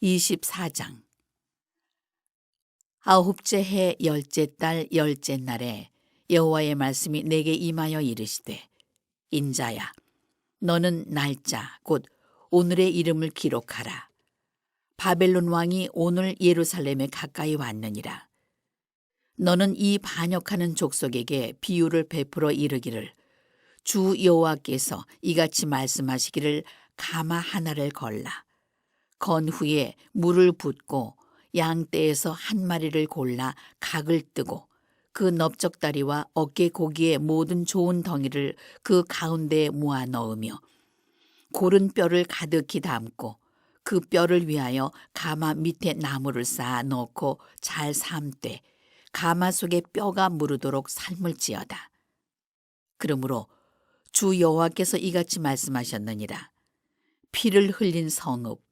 24장. 아홉째 해 열째 달 열째 날에 여호와의 말씀이 내게 임하여 이르시되, 인자야, 너는 날짜 곧 오늘의 이름을 기록하라. 바벨론 왕이 오늘 예루살렘에 가까이 왔느니라. 너는 이 반역하는 족속에게 비유를 베풀어 이르기를, 주 여호와께서 이같이 말씀하시기를, 가마 하나를 걸라. 건 후에 물을 붓고 양떼에서 한 마리를 골라 각을 뜨고 그 넓적다리와 어깨 고기의 모든 좋은 덩이를 그 가운데에 모아 넣으며 고른 뼈를 가득히 담고 그 뼈를 위하여 가마 밑에 나무를 쌓아 넣고 잘 삶되 가마 속에 뼈가 무르도록 삶을지어다. 그러므로 주 여호와께서 이같이 말씀하셨느니라. 피를 흘린 성읍,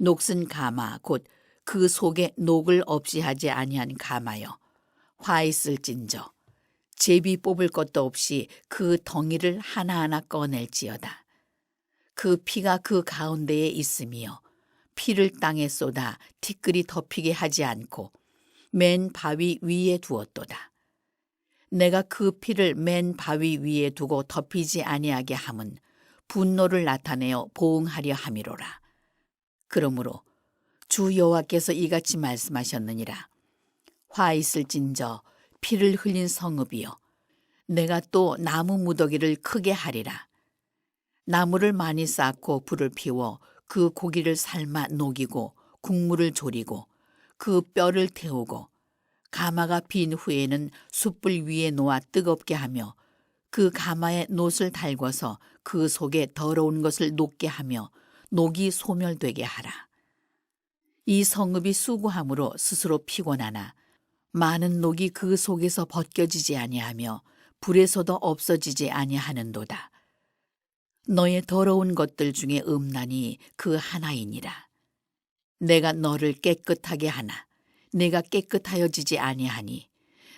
녹슨 가마 곧 그 속에 녹을 없이 하지 아니한 가마여, 화 있을진저 제비 뽑을 것도 없이 그 덩이를 하나하나 꺼낼지어다. 그 피가 그 가운데에 있으며 피를 땅에 쏟아 티끌이 덮이게 하지 않고 맨 바위 위에 두었도다. 내가 그 피를 맨 바위 위에 두고 덮이지 아니하게 함은 분노를 나타내어 보응하려 함이로라. 그러므로 주 여호와께서 이같이 말씀하셨느니라. 화 있을진저 피를 흘린 성읍이여, 내가 또 나무 무더기를 크게 하리라. 나무를 많이 쌓고 불을 피워 그 고기를 삶아 녹이고 국물을 졸이고 그 뼈를 태우고 가마가 빈 후에는 숯불 위에 놓아 뜨겁게 하며 그 가마에 놋을 달궈서 그 속에 더러운 것을 녹게 하며 녹이 소멸되게 하라. 이 성읍이 수고함으로 스스로 피곤하나 많은 녹이 그 속에서 벗겨지지 아니하며 불에서도 없어지지 아니하는도다. 너의 더러운 것들 중에 음란이 그 하나이니라. 내가 너를 깨끗하게 하나 내가 깨끗하여지지 아니하니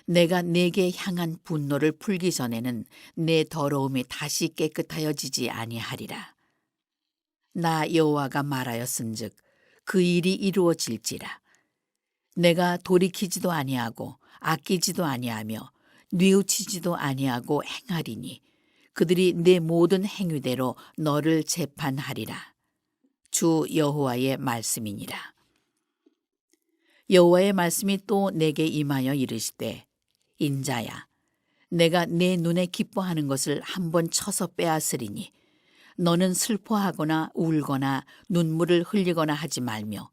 내가 내게 향한 분노를 풀기 전에는 내 더러움이 다시 깨끗하여지지 아니하리라. 나 여호와가 말하였은즉 그 일이 이루어질지라. 내가 돌이키지도 아니하고 아끼지도 아니하며 뉘우치지도 아니하고 행하리니 그들이 내 모든 행위대로 너를 재판하리라. 주 여호와의 말씀이니라. 여호와의 말씀이 또 내게 임하여 이르시되, 인자야, 내가 내 눈에 기뻐하는 것을 한번 쳐서 빼앗으리니 너는 슬퍼하거나 울거나 눈물을 흘리거나 하지 말며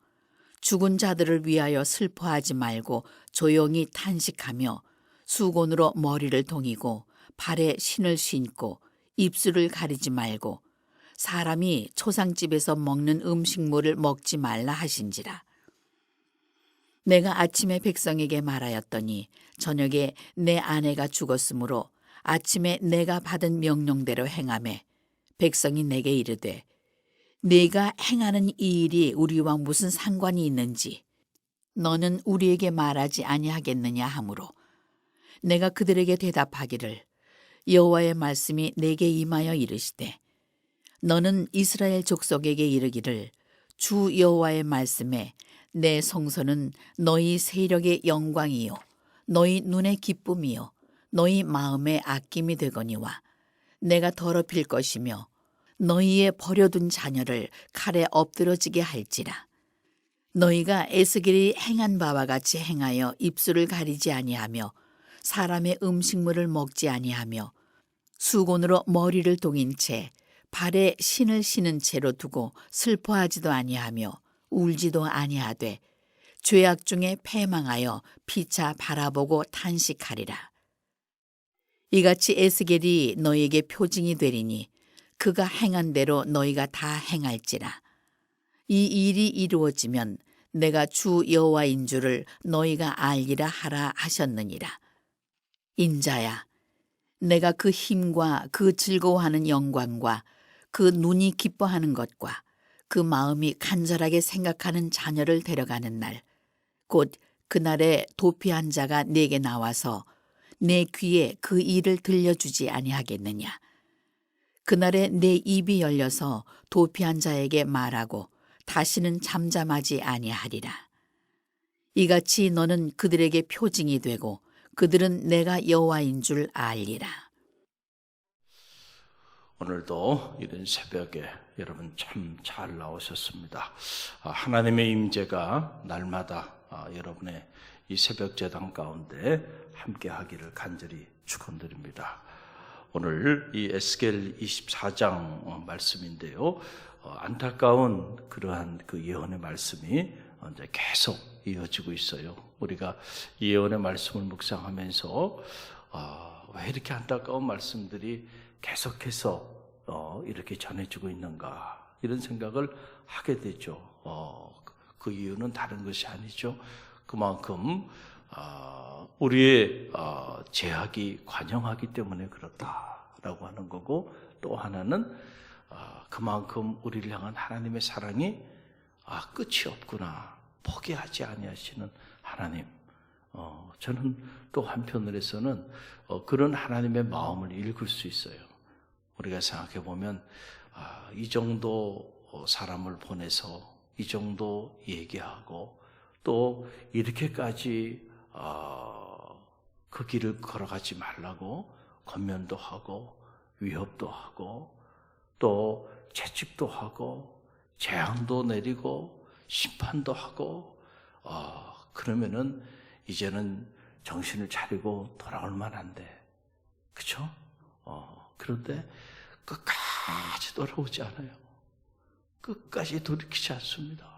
죽은 자들을 위하여 슬퍼하지 말고 조용히 탄식하며 수건으로 머리를 동이고 발에 신을 신고 입술을 가리지 말고 사람이 초상집에서 먹는 음식물을 먹지 말라 하신지라. 내가 아침에 백성에게 말하였더니 저녁에 내 아내가 죽었으므로 아침에 내가 받은 명령대로 행하매 백성이 내게 이르되, 네가 행하는 이 일이 우리와 무슨 상관이 있는지 너는 우리에게 말하지 아니하겠느냐 하므로 내가 그들에게 대답하기를, 여호와의 말씀이 내게 임하여 이르시되, 너는 이스라엘 족속에게 이르기를, 주 여호와의 말씀에 내 성소는 너희 세력의 영광이요 너희 눈의 기쁨이요 너희 마음의 아낌이 되거니와 내가 더럽힐 것이며 너희의 버려둔 자녀를 칼에 엎드러지게 할지라. 너희가 에스겔이 행한 바와 같이 행하여 입술을 가리지 아니하며 사람의 음식물을 먹지 아니하며 수건으로 머리를 동인 채 발에 신을 신은 채로 두고 슬퍼하지도 아니하며 울지도 아니하되 죄악 중에 패망하여 피차 바라보고 탄식하리라. 이같이 에스겔이 너희에게 표징이 되리니 그가 행한 대로 너희가 다 행할지라. 이 일이 이루어지면 내가 주 여호와인 줄을 너희가 알리라 하라 하셨느니라. 인자야, 내가 그 힘과 그 즐거워하는 영광과 그 눈이 기뻐하는 것과 그 마음이 간절하게 생각하는 자녀를 데려가는 날, 곧 그날에 도피한 자가 내게 나와서 내 귀에 그 일을 들려주지 아니하겠느냐. 그날에 내 입이 열려서 도피한 자에게 말하고 다시는 잠잠하지 아니하리라. 이같이 너는 그들에게 표징이 되고 그들은 내가 여호와인 줄 알리라. 오늘도 이른 새벽에 여러분 참 잘 나오셨습니다. 하나님의 임재가 날마다 여러분의 이 새벽 제단 가운데 함께 하기를 간절히 축원드립니다. 오늘 이 에스겔 24장 말씀인데요. 안타까운 그러한 그 예언의 말씀이 이제 계속 이어지고 있어요. 우리가 이 예언의 말씀을 묵상하면서 왜 이렇게 안타까운 말씀들이 계속해서 이렇게 전해지고 있는가 이런 생각을 하게 되죠. 그 이유는 다른 것이 아니죠. 그만큼 우리의 죄악이 관영하기 때문에 그렇다라고 하는 거고, 또 하나는 그만큼 우리를 향한 하나님의 사랑이 끝이 없구나, 포기하지 아니하시는 하나님. 저는 또 한편으로서는 그런 하나님의 마음을 읽을 수 있어요. 우리가 생각해 보면 이 정도 사람을 보내서 이 정도 얘기하고 또 이렇게까지 그 길을 걸어가지 말라고 권면도 하고 위협도 하고 또 채찍도 하고 재앙도 내리고 심판도 하고 그러면은 이제는 정신을 차리고 돌아올 만한데, 그렇죠? 그런데 끝까지 돌아오지 않아요. 끝까지 돌이키지 않습니다.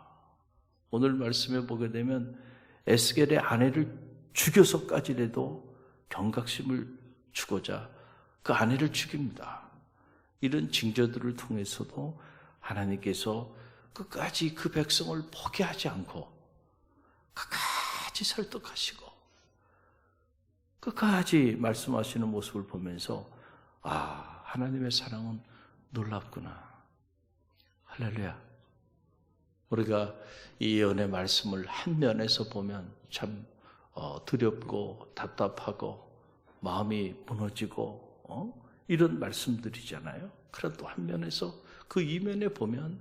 오늘 말씀에 보게 되면 에스겔의 아내를 죽여서까지라도 경각심을 주고자 그 아내를 죽입니다. 이런 징조들을 통해서도 하나님께서 끝까지 그 백성을 포기하지 않고 끝까지 설득하시고 끝까지 말씀하시는 모습을 보면서 하나님의 사랑은 놀랍구나. 할렐루야. 우리가 이 예언의 말씀을 한 면에서 보면 참 두렵고 답답하고 마음이 무너지고 이런 말씀들이잖아요. 그러나 또 한 면에서 그 이면에 보면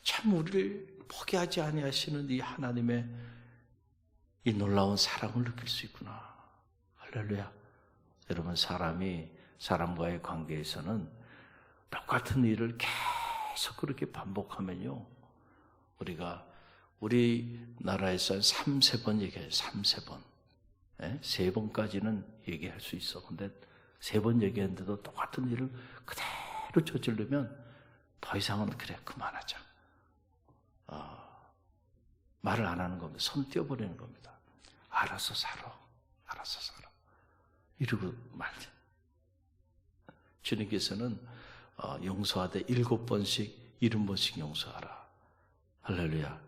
참 우리를 포기하지 아니하시는 이 하나님의 이 놀라운 사랑을 느낄 수 있구나. 할렐루야. 여러분, 사람이 사람과의 관계에서는 똑같은 일을 계속 그렇게 반복하면요, 우리가 우리나라에서 한 3-4번 얘기해요. 3-4번. 3번까지는 얘기할 수 있어. 근데 3번 얘기했는데도 똑같은 일을 그대로 저지르면 더 이상은 그래, 그만하자. 말을 안 하는 겁니다. 손 떼어버리는 겁니다. 알아서 살아. 알아서 살아. 이러고 말이야. 주님께서는 용서하되 7번씩 70번씩 용서하라. 할렐루야.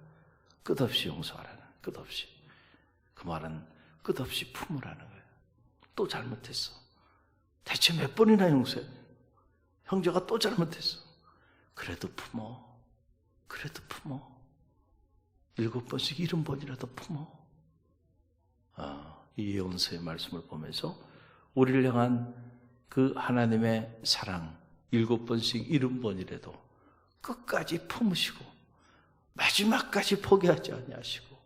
끝없이 용서하라는, 끝없이. 그 말은 끝없이 품으라는 거예요. 또 잘못했어. 대체 몇 번이나 용서해? 형제가 또 잘못했어. 그래도 품어. 그래도 품어. 7번씩 70번이라도 품어. 이 예언서의 말씀을 보면서 우리를 향한 그 하나님의 사랑 7번씩 70번이라도 끝까지 품으시고 마지막까지 포기하지 아니하시고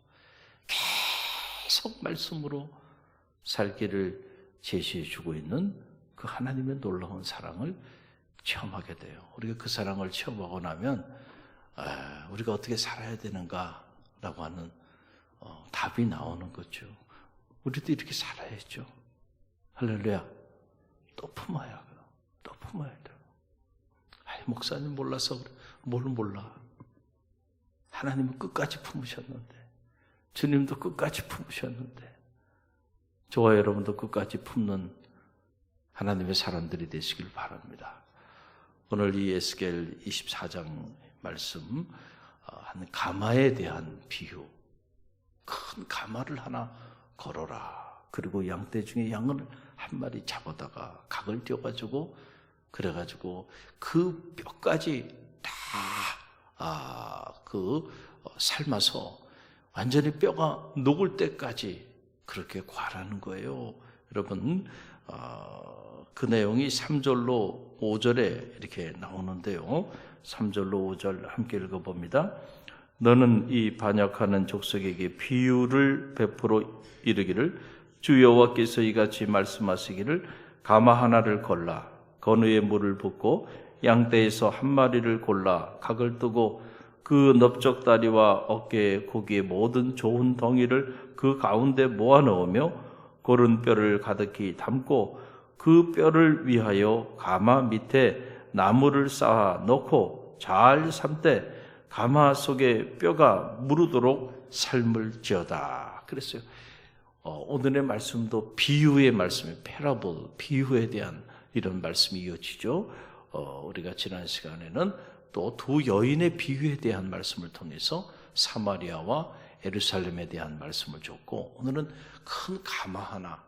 계속 말씀으로 살기를 제시해 주고 있는 그 하나님의 놀라운 사랑을 체험하게 돼요. 우리가 그 사랑을 체험하고 나면 우리가 어떻게 살아야 되는가라고 하는 답이 나오는 거죠. 우리도 이렇게 살아야죠. 할렐루야. 또 품어야 돼요. 또 품어야 돼요. 목사님 몰라서 그래. 뭘 몰라. 하나님은 끝까지 품으셨는데, 주님도 끝까지 품으셨는데, 저와 여러분도 끝까지 품는 하나님의 사람들이 되시길 바랍니다. 오늘 이 에스겔 24장 말씀, 한 가마에 대한 비유. 큰 가마를 하나 걸어라. 그리고 양떼 중에 양을 한 마리 잡아다가 각을 띄워가지고 그래가지고 그 뼈까지 다 삶아서 완전히 뼈가 녹을 때까지 그렇게 과라는 거예요. 여러분, 그 내용이 3절로 5절에 이렇게 나오는데요. 3절로 5절 함께 읽어봅니다. 너는 이 반역하는 족속에게 비유를 베풀어 이르기를 주 여호와께서 이같이 말씀하시기를 가마 하나를 골라 건우에 물을 붓고 양떼에서 한 마리를 골라 각을 뜨고 그 넓적다리와 어깨에 고기의 모든 좋은 덩이를 그 가운데 모아 넣으며 고른 뼈를 가득히 담고 그 뼈를 위하여 가마 밑에 나무를 쌓아 넣고 잘 삶되 가마 속에 뼈가 무르도록 삶을지어다 그랬어요. 오늘의 말씀도 비유의 말씀이에요. 패러블, 비유에 대한 이런 말씀이 이어지죠. 우리가 지난 시간에는 또 두 여인의 비유에 대한 말씀을 통해서 사마리아와 예루살렘에 대한 말씀을 줬고, 오늘은 큰 가마 하나,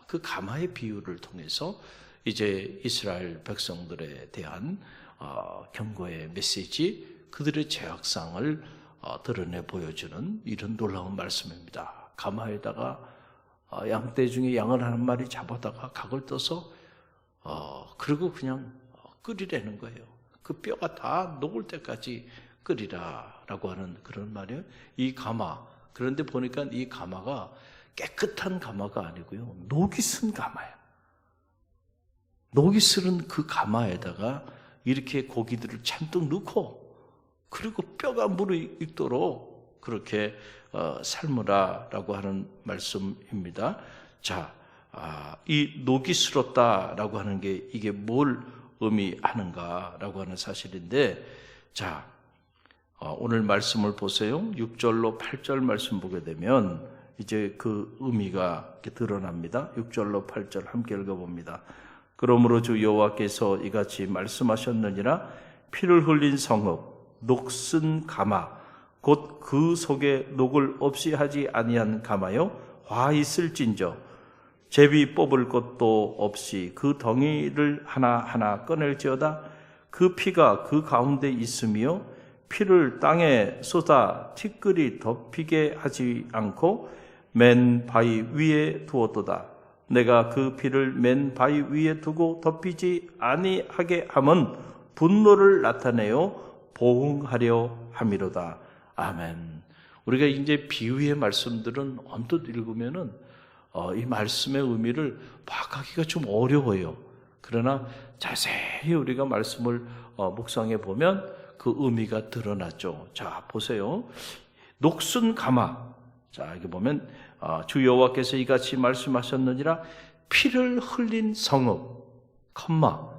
그 가마의 비유를 통해서 이제 이스라엘 백성들에 대한 경고의 메시지, 그들의 죄악상을 드러내 보여주는 이런 놀라운 말씀입니다. 가마에다가 양떼 중에 양을 한 마리 잡아다가 각을 떠서 그리고 그냥 끓이라는 거예요. 그 뼈가 다 녹을 때까지 끓이라라고 하는 그런 말이에요. 이 가마, 그런데 보니까 이 가마가 깨끗한 가마가 아니고요, 녹이 쓴 가마예요. 녹이 쓰는 그 가마에다가 이렇게 고기들을 잔뜩 넣고 그리고 뼈가 무르익도록 그렇게 삶으라라고 하는 말씀입니다. 자, 이 녹이 슬었다라고 하는 게 이게 뭘 의미하는가라고 하는 사실인데, 자, 오늘 말씀을 보세요. 6절로 8절 말씀 보게 되면 이제 그 의미가 이렇게 드러납니다. 6절로 8절 함께 읽어봅니다. 그러므로 주 여호와께서 이같이 말씀하셨느니라 피를 흘린 성읍 녹슨 가마 곧 그 속에 녹을 없이 하지 아니한 가마요 화 있을진저 제비 뽑을 것도 없이 그 덩이를 하나하나 꺼낼지어다 그 피가 그 가운데 있으며 피를 땅에 쏟아 티끌이 덮이게 하지 않고 맨 바위 위에 두었도다. 내가 그 피를 맨 바위 위에 두고 덮이지 아니하게 함은 분노를 나타내어 보응하려 함이로다. 아멘. 우리가 이제 비유의 말씀들은 언뜻 읽으면은 이 말씀의 의미를 파악하기가 좀 어려워요. 그러나 자세히 우리가 말씀을 묵상해 보면 그 의미가 드러났죠. 자, 보세요. 녹슨 가마. 자, 여기 보면 주 여호와께서 이같이 말씀하셨느니라 피를 흘린 성읍, 컴마.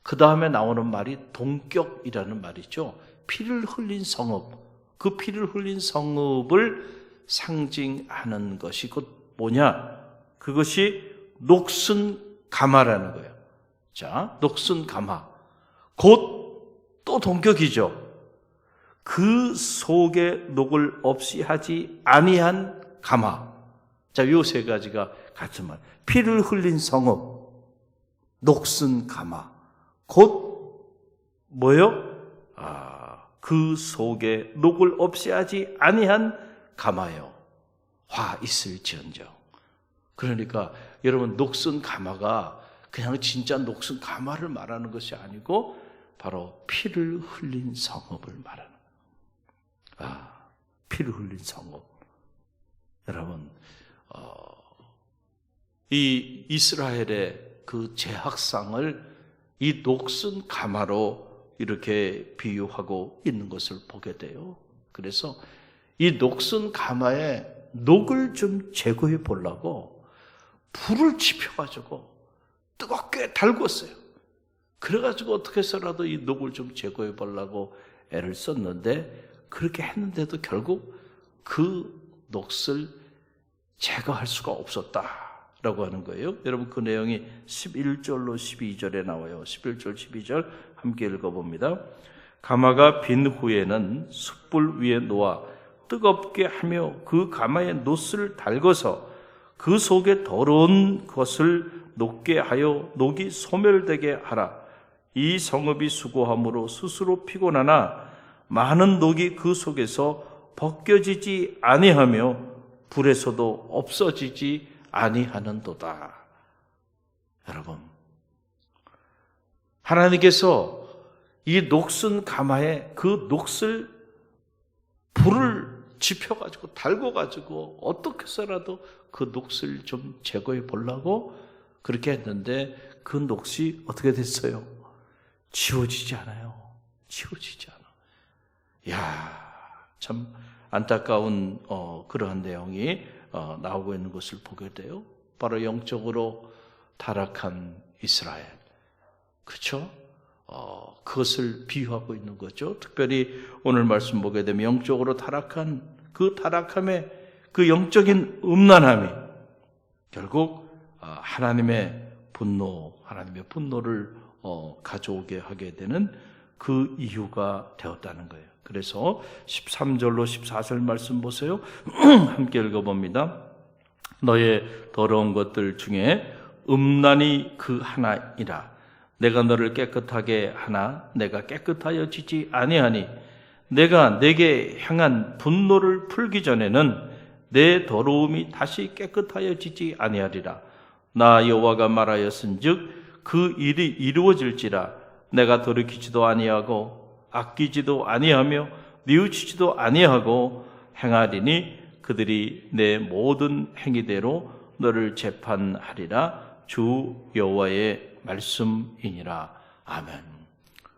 그 다음에 나오는 말이 동격이라는 말이죠. 피를 흘린 성읍. 그 피를 흘린 성읍을 상징하는 것이 곧 뭐냐? 그것이 녹슨 가마라는 거예요. 자, 녹슨 가마. 곧 또 동격이죠. 그 속에 녹을 없이 하지 아니한 가마. 자, 요 세 가지가 같은 말. 피를 흘린 성읍, 녹슨 가마. 곧 뭐요? 그 속에 녹을 없이 하지 아니한 가마요. 화 있을지언정. 그러니까 여러분, 녹슨 가마가 그냥 진짜 녹슨 가마를 말하는 것이 아니고 바로 피를 흘린 성읍을 말하는 거예요. 피를 흘린 성읍. 여러분, 이 이스라엘의 그 죄악상을 이 녹슨 가마로 이렇게 비유하고 있는 것을 보게 돼요. 그래서 이 녹슨 가마에 녹을 좀 제거해 보려고 불을 지펴가지고 뜨겁게 달궜어요. 그래가지고 어떻게 해서라도 이 녹을 좀 제거해 보려고 애를 썼는데, 그렇게 했는데도 결국 그 녹을 제거할 수가 없었다라고 하는 거예요. 여러분, 그 내용이 11절로 12절에 나와요. 11절, 12절 함께 읽어봅니다. 가마가 빈 후에는 숯불 위에 놓아 뜨겁게 하며 그 가마에 놋을 달궈서 그 속에 더러운 것을 녹게 하여 녹이 소멸되게 하라. 이 성읍이 수고함으로 스스로 피곤하나 많은 녹이 그 속에서 벗겨지지 아니하며 불에서도 없어지지 아니하는도다. 여러분, 하나님께서 이 녹슨 가마에 그 녹슬 불을 지펴가지고 달궈가지고 어떻게 해서라도 그 녹슬 좀 제거해 보려고 그렇게 했는데 그 녹이 어떻게 됐어요? 지워지지 않아요. 지워지지 않아. 이야, 참 안타까운 그러한 내용이 나오고 있는 것을 보게 돼요. 바로 영적으로 타락한 이스라엘. 그렇죠? 그것을 비유하고 있는 거죠. 특별히 오늘 말씀 보게 되면 영적으로 타락한 그 타락함의 그 영적인 음란함이 결국 하나님의 분노를 가져오게 하게 되는 그 이유가 되었다는 거예요. 그래서 13절로 14절 말씀 보세요. 함께 읽어봅니다. 너의 더러운 것들 중에 음란이 그 하나이라. 내가 너를 깨끗하게 하나 내가 깨끗하여지지 아니하니 내가 내게 향한 분노를 풀기 전에는 내 더러움이 다시 깨끗하여지지 아니하리라. 나 여호와가 말하였은즉 그 일이 이루어질지라. 내가 돌이키지도 아니하고 아끼지도 아니하며 뉘우치지도 아니하고 행하리니 그들이 내 모든 행위대로 너를 재판하리라. 주 여호와의 말씀이니라. 아멘.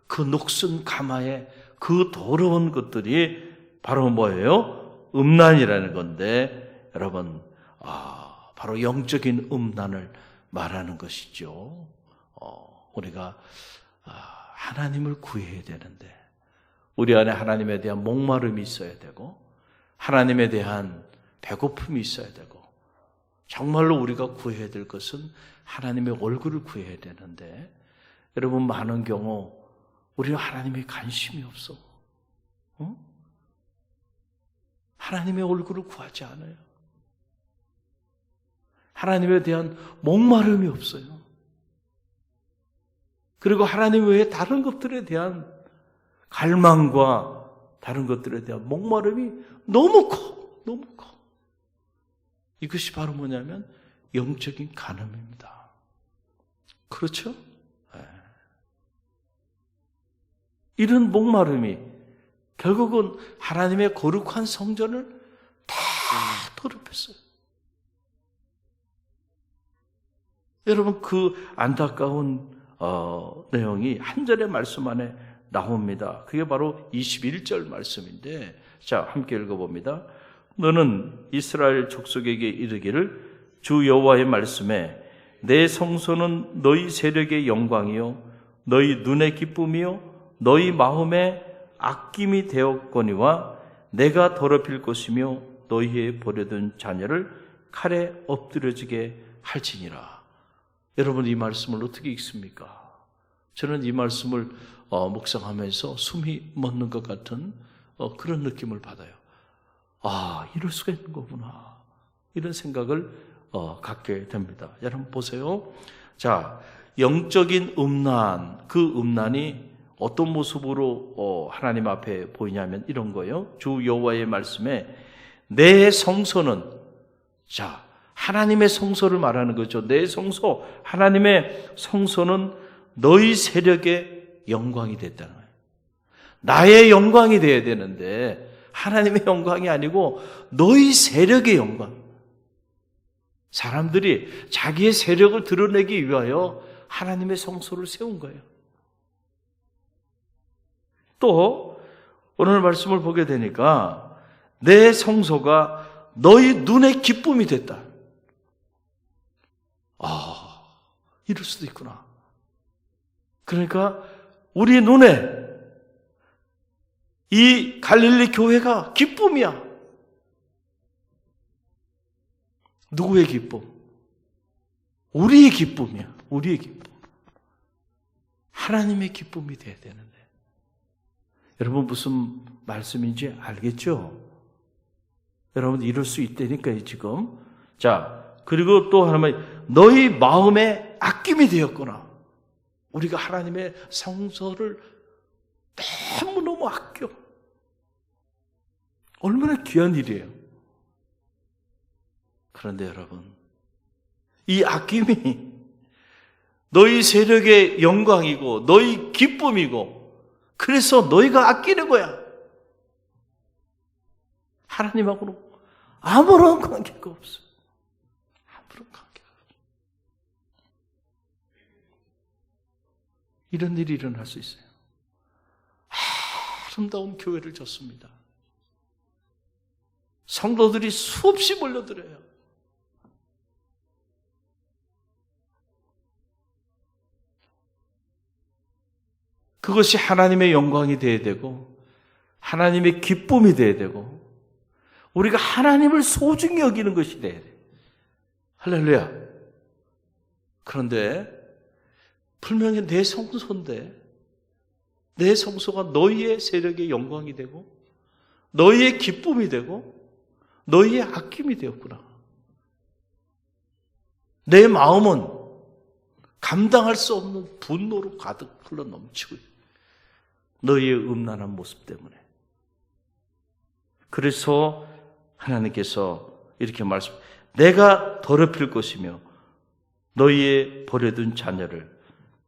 그 녹슨 가마에 그 더러운 것들이 바로 뭐예요? 음란이라는 건데 여러분, 바로 영적인 음란을 말하는 것이죠. 우리가 하나님을 구해야 되는데 우리 안에 하나님에 대한 목마름이 있어야 되고 하나님에 대한 배고픔이 있어야 되고 정말로 우리가 구해야 될 것은 하나님의 얼굴을 구해야 되는데 여러분, 많은 경우 우리는 하나님의 관심이 없어. 하나님의 얼굴을 구하지 않아요. 하나님에 대한 목마름이 없어요. 그리고 하나님 외에 다른 것들에 대한 갈망과 다른 것들에 대한 목마름이 너무 커. 너무 커. 이것이 바로 뭐냐면 영적인 간음입니다. 그렇죠? 네. 이런 목마름이 결국은 하나님의 거룩한 성전을 다 더럽혔어요. 여러분, 그 안타까운 내용이 한 절의 말씀 안에 나옵니다. 그게 바로 21절 말씀인데, 자, 함께 읽어봅니다. 너는 이스라엘 족속에게 이르기를 주 여호와의 말씀에 내 성소는 너희 세력의 영광이요 너희 눈의 기쁨이요 너희 마음의 아낌이 되었거니와 내가 더럽힐 것이며 너희의 버려둔 자녀를 칼에 엎드려지게 할지니라. 여러분, 이 말씀을 어떻게 읽습니까? 저는 이 말씀을 묵상하면서 숨이 멎는 것 같은 그런 느낌을 받아요. 이럴 수가 있는 거구나, 이런 생각을 갖게 됩니다. 여러분 보세요. 자, 영적인 음란, 그 음란이 어떤 모습으로 하나님 앞에 보이냐면 이런 거예요. 주 여호와의 말씀에 내 성소는, 자, 하나님의 성소를 말하는 거죠. 내 성소, 하나님의 성소는 너희 세력의 영광이 됐다는 거예요. 나의 영광이 돼야 되는데 하나님의 영광이 아니고 너희 세력의 영광. 사람들이 자기의 세력을 드러내기 위하여 하나님의 성소를 세운 거예요. 또 오늘 말씀을 보게 되니까 내 성소가 너희 눈의 기쁨이 됐다. 이럴 수도 있구나. 그러니까 우리 눈에 이 갈릴리 교회가 기쁨이야. 누구의 기쁨? 우리의 기쁨이야. 우리의 기쁨. 하나님의 기쁨이 돼야 되는데. 여러분, 무슨 말씀인지 알겠죠? 여러분, 이럴 수 있다니까요, 지금. 자, 그리고 또 하나만, 너희 마음에 아낌이 되었구나. 우리가 하나님의 성소를 너무너무 아껴. 얼마나 귀한 일이에요. 그런데 여러분, 이 아낌이 너희 세력의 영광이고 너희 기쁨이고 그래서 너희가 아끼는 거야. 하나님하고는 아무런 관계가 없어요. 아무런 관계가 없어요. 이런 일이 일어날 수 있어요. 아름다운 교회를 줬습니다. 성도들이 수없이 몰려들어요. 그것이 하나님의 영광이 되어야 되고 하나님의 기쁨이 되어야 되고 우리가 하나님을 소중히 여기는 것이 돼야 돼. 할렐루야. 그런데 분명히 내 성소인데 내 성소가 너희의 세력의 영광이 되고 너희의 기쁨이 되고 너희의 아낌이 되었구나. 내 마음은 감당할 수 없는 분노로 가득 흘러 넘치고 있어요. 너희의 음란한 모습 때문에. 그래서 하나님께서 이렇게 내가 더럽힐 것이며 너희의 버려둔 자녀를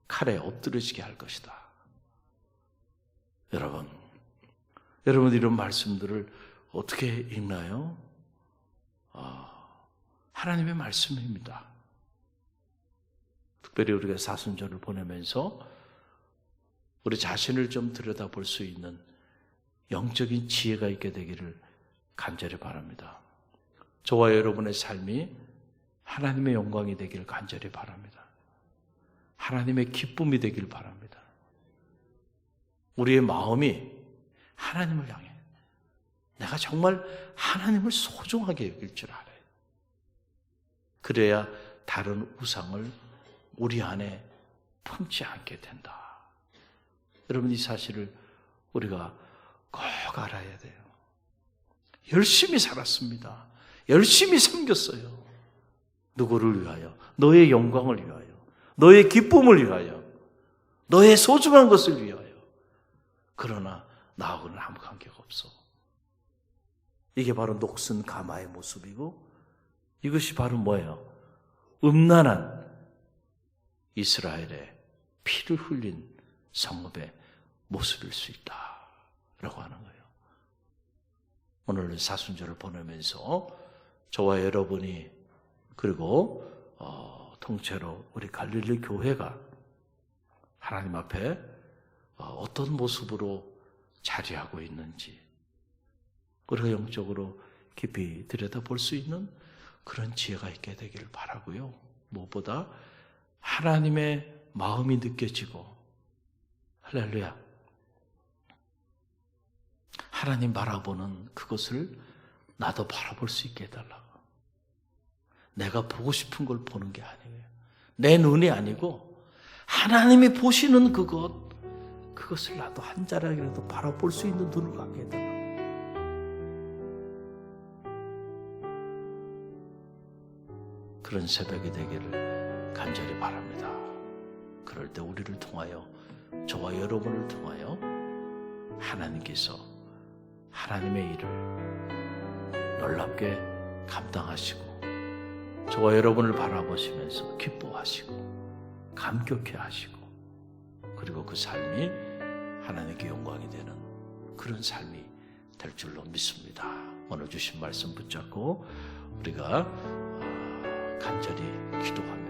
칼에 엎드러지게 할 것이다. 여러분 이런 말씀들을 어떻게 읽나요? 하나님의 말씀입니다. 특별히 우리가 사순절을 보내면서 우리 자신을 좀 들여다볼 수 있는 영적인 지혜가 있게 되기를 간절히 바랍니다. 저와 여러분의 삶이 하나님의 영광이 되기를 간절히 바랍니다. 하나님의 기쁨이 되길 바랍니다. 우리의 마음이 하나님을 향해 내가 정말 하나님을 소중하게 여길 줄 알아요. 그래야 다른 우상을 우리 안에 품지 않게 된다. 여러분 이 사실을 우리가 꼭 알아야 돼요. 열심히 살았습니다. 열심히 섬겼어요. 누구를 위하여? 너의 영광을 위하여. 너의 기쁨을 위하여. 너의 소중한 것을 위하여. 그러나 나하고는 아무 관계가 없어. 이게 바로 녹슨 가마의 모습이고 이것이 바로 뭐예요? 음란한 이스라엘의 피를 흘린 성읍의 모습일 수 있다라고 하는 거예요. 오늘 사순절을 보내면서 저와 여러분이 그리고 통째로 우리 갈릴리 교회가 하나님 앞에 어떤 모습으로 자리하고 있는지 우리가 영적으로 깊이 들여다볼 수 있는 그런 지혜가 있게 되기를 바라고요. 무엇보다 하나님의 마음이 느껴지고 할렐루야 하나님 바라보는 그것을 나도 바라볼 수 있게 해달라고. 내가 보고 싶은 걸 보는 게 아니에요. 내 눈이 아니고 하나님이 보시는 그것을 나도 한 자락이라도 바라볼 수 있는 눈을 갖게 해달라고. 그런 새벽이 되기를 간절히 바랍니다. 그럴 때 우리를 통하여 저와 여러분을 통하여 하나님께서 하나님의 일을 놀랍게 감당하시고 저와 여러분을 바라보시면서 기뻐하시고 감격해 하시고 그리고 그 삶이 하나님께 영광이 되는 그런 삶이 될 줄로 믿습니다. 오늘 주신 말씀 붙잡고 우리가 간절히 기도하며